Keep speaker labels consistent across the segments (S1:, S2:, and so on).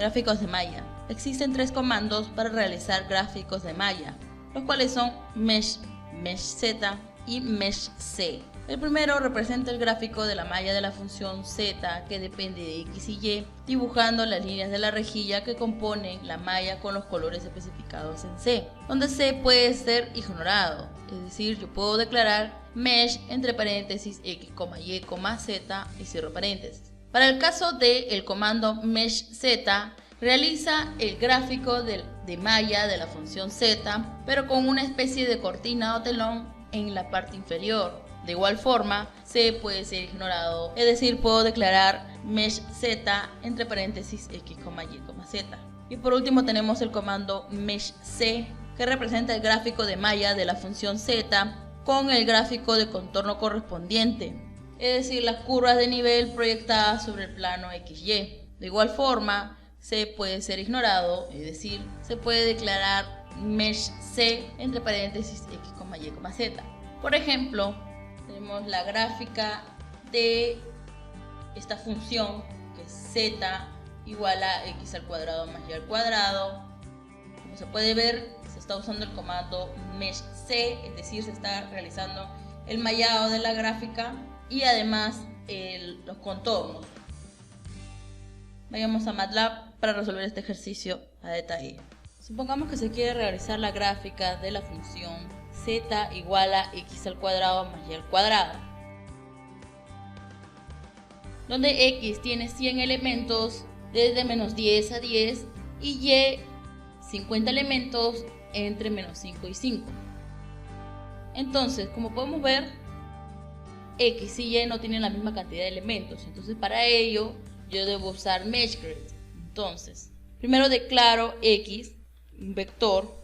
S1: Gráficos de malla. Existen 3 comandos para realizar gráficos de malla, los cuales son Mesh, Mesh Z y Mesh C. El primero representa el gráfico de la malla de la función Z, que depende de X y Y, dibujando las líneas de la rejilla que componen la malla con los colores especificados en C, donde C puede ser ignorado, es decir, yo puedo declarar Mesh entre paréntesis X, Y, Z y cierro paréntesis. Para el caso del comando Mesh Z, realiza el gráfico de malla de la función Z, pero con una especie de cortina o telón en la parte inferior. De igual forma, C puede ser ignorado, es decir, puedo declarar Mesh Z entre paréntesis X, Y, Z. Y por último tenemos el comando Mesh C, que representa el gráfico de malla de la función Z con el gráfico de contorno correspondiente, es decir, las curvas de nivel proyectadas sobre el plano XY. De igual forma, C puede ser ignorado, es decir, se puede declarar Mesh C entre paréntesis X, Y, Z. Por ejemplo, tenemos la gráfica de esta función que es Z igual a X al cuadrado más Y al cuadrado. Como se puede ver, se está usando el comando Mesh C, es decir, se está realizando el mallado de la gráfica y además los contornos. Vayamos a MATLAB para resolver este ejercicio a detalle. Supongamos que se quiere realizar la gráfica de la función Z igual a X al cuadrado más Y al cuadrado, donde X tiene 100 elementos desde menos 10 a 10 y Y 50 elementos entre menos 5 y 5. Entonces, como podemos ver, X y Y no tienen la misma cantidad de elementos, entonces para ello yo debo usar MeshGrid. Entonces, primero declaro X, un vector,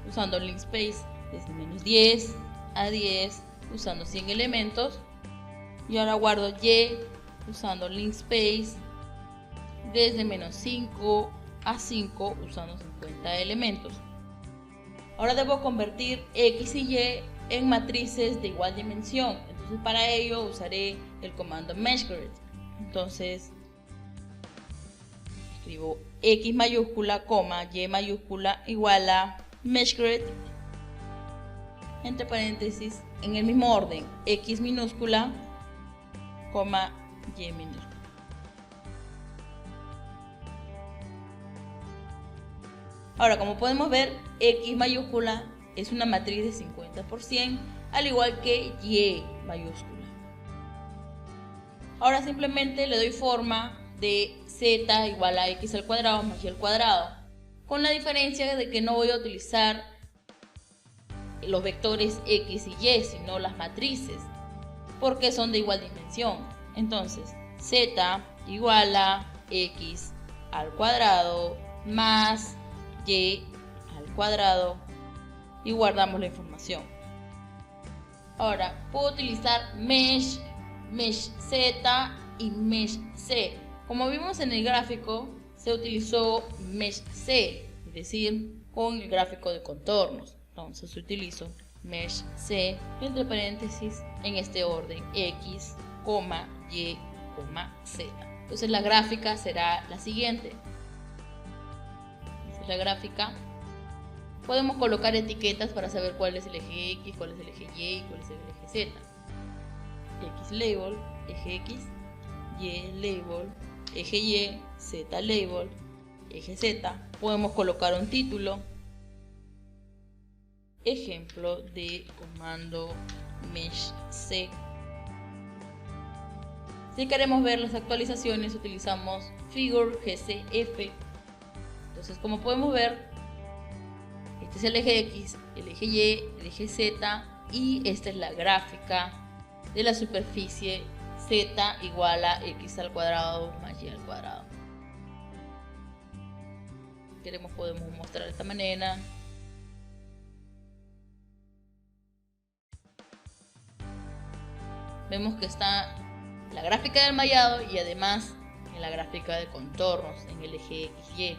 S1: usando linspace desde menos 10 a 10, usando 100 elementos. Y ahora guardo Y, usando linspace desde menos 5 a 5, usando 50 elementos. Ahora debo convertir X y Y en matrices de igual dimensión. Entonces para ello usaré el comando MeshGrid. Entonces escribo X mayúscula, Y mayúscula igual a MeshGrid entre paréntesis en el mismo orden, X minúscula, Y minúscula. Ahora, como podemos ver, X mayúscula es una matriz de 50%, al igual que Y mayúscula. Ahora simplemente le doy forma de Z igual a X al cuadrado más Y al cuadrado, con la diferencia de que no voy a utilizar los vectores X y Y, sino las matrices, porque son de igual dimensión. Entonces, Z igual a X al cuadrado más Y al cuadrado y guardamos la información. Ahora, puedo utilizar Mesh, Mesh Z y Mesh C. Como vimos en el gráfico, se utilizó Mesh C, es decir, con el gráfico de contornos. Entonces utilizo Mesh C entre paréntesis en este orden X, Y, Z. Entonces la gráfica será la siguiente. Esta es la gráfica. Podemos colocar etiquetas para saber cuál es el eje X, cuál es el eje Y y cuál es el eje Z. X label, eje X, Y label, eje Y, Z label, eje Z. Podemos colocar un título. Ejemplo de comando Mesh C. Si queremos ver las actualizaciones, utilizamos Figure GCF. Entonces, como podemos ver, este es el eje X, el eje Y, el eje Z y esta es la gráfica de la superficie Z igual a X al cuadrado más Y al cuadrado. Si queremos podemos mostrar de esta manera. Vemos que está la gráfica del mallado y además en la gráfica de contornos en el eje XY.